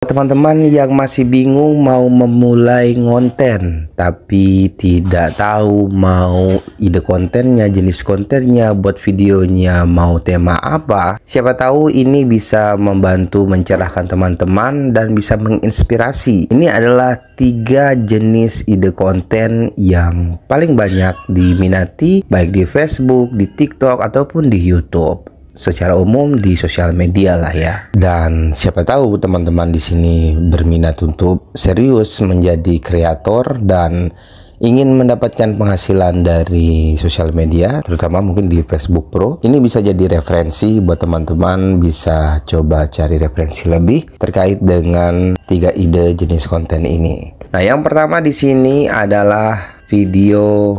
Teman-teman yang masih bingung mau memulai ngonten tapi tidak tahu mau ide kontennya, jenis kontennya, buat videonya mau tema apa, siapa tahu ini bisa membantu mencerahkan teman-teman dan bisa menginspirasi. Ini adalah 3 jenis ide konten yang paling banyak diminati baik di Facebook, di TikTok ataupun di YouTube. Secara umum di sosial media lah ya. Dan siapa tahu teman-teman di sini berminat untuk serius menjadi kreator dan ingin mendapatkan penghasilan dari sosial media, terutama mungkin di Facebook Pro. Ini bisa jadi referensi buat teman-teman, bisa coba cari referensi lebih terkait dengan 3 ide jenis konten ini. Nah, yang pertama di sini adalah video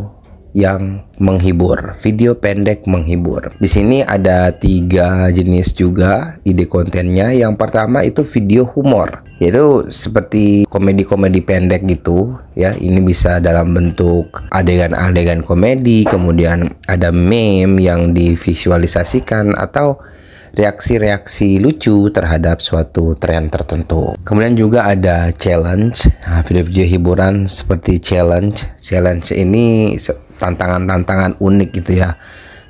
yang menghibur, video pendek menghibur. Di sini ada 3 jenis juga ide kontennya. Yang pertama itu video humor, yaitu seperti komedi-komedi pendek gitu ya. Ini bisa dalam bentuk adegan-adegan komedi, kemudian ada meme yang divisualisasikan atau reaksi-reaksi lucu terhadap suatu tren tertentu. Kemudian juga ada challenge, video-video hiburan seperti challenge ini tantangan-tantangan unik gitu ya.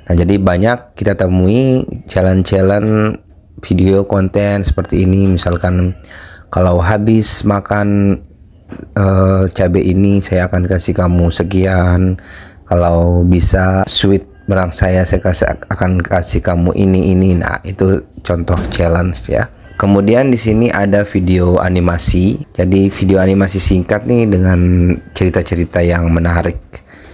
Nah, jadi banyak kita temui challenge video konten seperti ini. Misalkan kalau habis makan cabai ini saya akan kasih kamu sekian, kalau bisa sweet barang saya akan kasih kamu ini. Nah, itu contoh challenge ya. Kemudian di sini ada video animasi. Jadi video animasi singkat nih dengan cerita-cerita yang menarik.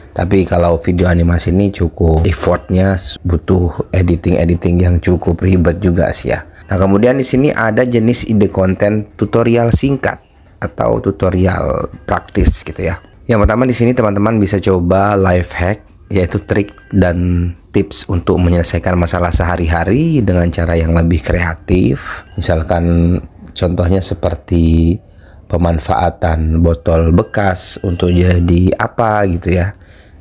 Tapi kalau video animasi ini cukup effortnya, butuh editing yang cukup ribet juga sih ya. Nah, kemudian di sini ada jenis ide konten tutorial singkat atau tutorial praktis gitu ya. Yang pertama di sini teman-teman bisa coba life hack, yaitu trik dan tips untuk menyelesaikan masalah sehari-hari dengan cara yang lebih kreatif. Misalkan contohnya seperti pemanfaatan botol bekas untuk jadi apa gitu ya.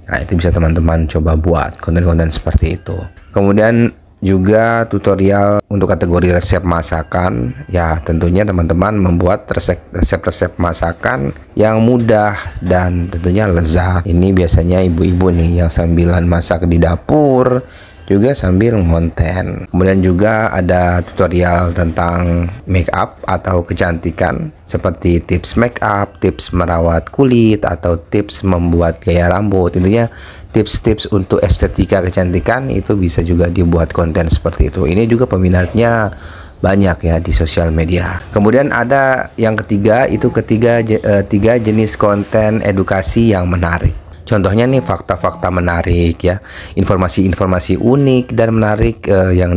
Nah, itu bisa teman-teman coba buat konten-konten seperti itu. Kemudian juga tutorial untuk kategori resep masakan. Ya, tentunya teman-teman membuat resep-resep masakan yang mudah dan tentunya lezat. Ini biasanya ibu-ibu nih yang sambilan masak di dapur juga sambil ngonten. Kemudian juga ada tutorial tentang make up atau kecantikan seperti tips make up, tips merawat kulit, atau tips membuat gaya rambut. Intinya tips-tips untuk estetika kecantikan itu bisa juga dibuat konten seperti itu. Ini juga peminatnya banyak ya di sosial media. Kemudian ada yang ketiga, itu tiga jenis konten edukasi yang menarik. Contohnya nih fakta-fakta menarik ya, informasi-informasi unik dan menarik yang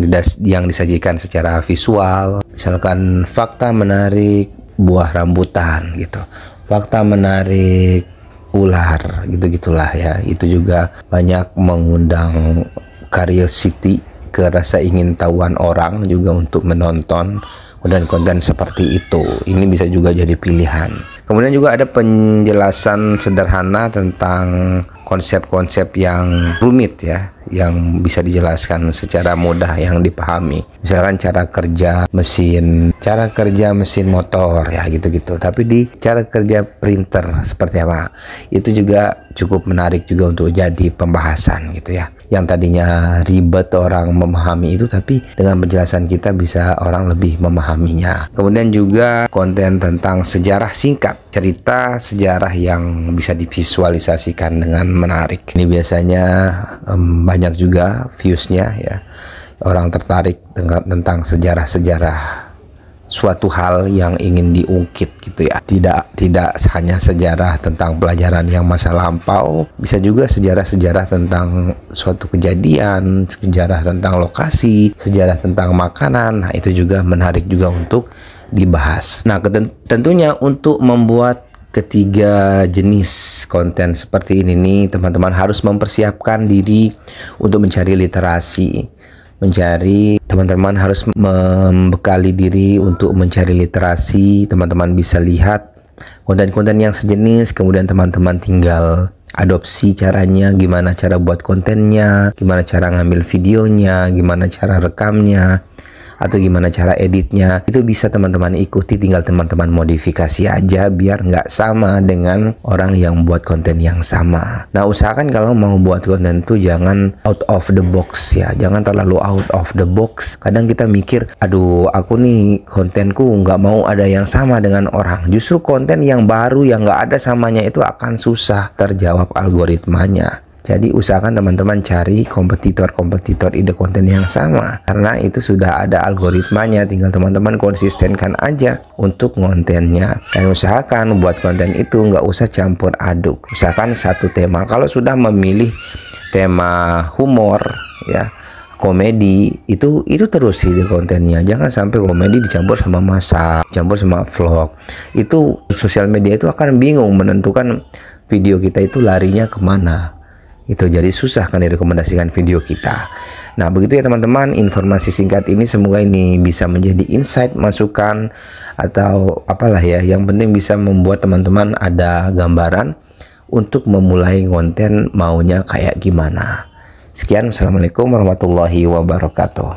disajikan secara visual. Misalkan fakta menarik buah rambutan gitu, fakta menarik ular gitu-gitulah ya. Itu juga banyak mengundang curiosity, ke rasa ingin tahuan orang juga untuk menonton konten-konten seperti itu. Ini bisa juga jadi pilihan. Kemudian juga ada penjelasan sederhana tentang konsep-konsep yang rumit ya, yang bisa dijelaskan secara mudah yang dipahami. Misalkan cara kerja mesin motor ya gitu-gitu. Tapi di cara kerja printer seperti apa, itu juga cukup menarik juga untuk jadi pembahasan gitu ya. Yang tadinya ribet orang memahami itu, tapi dengan penjelasan kita bisa orang lebih memahaminya. Kemudian juga konten tentang sejarah singkat, cerita sejarah yang bisa divisualisasikan dengan menarik. Ini biasanya banyak juga viewsnya ya. Orang tertarik tentang sejarah-sejarah suatu hal yang ingin diungkit gitu ya. Tidak hanya sejarah tentang pelajaran yang masa lampau, bisa juga sejarah-sejarah tentang suatu kejadian, sejarah tentang lokasi, sejarah tentang makanan. Nah, itu juga menarik juga untuk dibahas. Nah, tentunya untuk membuat ketiga jenis konten seperti ini nih, teman-teman harus mempersiapkan diri untuk mencari literasi. Teman-teman harus membekali diri untuk mencari literasi. Teman-teman bisa lihat konten-konten yang sejenis, kemudian teman-teman tinggal adopsi caranya, gimana cara buat kontennya, gimana cara ngambil videonya, gimana cara rekamnya, atau gimana cara editnya, itu bisa teman-teman ikuti, tinggal teman-teman modifikasi aja biar nggak sama dengan orang yang buat konten yang sama. Nah, usahakan kalau mau buat konten tuh jangan out of the box ya, jangan terlalu out of the box. Kadang kita mikir, aduh aku nih kontenku nggak mau ada yang sama dengan orang. Justru konten yang baru yang nggak ada samanya itu akan susah terjawab algoritmanya. Jadi usahakan teman-teman cari kompetitor-kompetitor ide konten yang sama, karena itu sudah ada algoritmanya, tinggal teman-teman konsistenkan aja untuk kontennya. Dan usahakan buat konten itu nggak usah campur aduk, usahakan satu tema. Kalau sudah memilih tema humor ya, komedi, itu terus ide kontennya. Jangan sampai komedi dicampur sama masak, campur sama vlog. Itu sosial media itu akan bingung menentukan video kita itu larinya kemana. Itu jadi susah kan direkomendasikan video kita. Nah, begitu ya teman-teman, informasi singkat ini semoga ini bisa menjadi insight, masukan, atau apalah ya, yang penting bisa membuat teman-teman ada gambaran untuk memulai konten maunya kayak gimana. Sekian, assalamualaikum warahmatullahi wabarakatuh.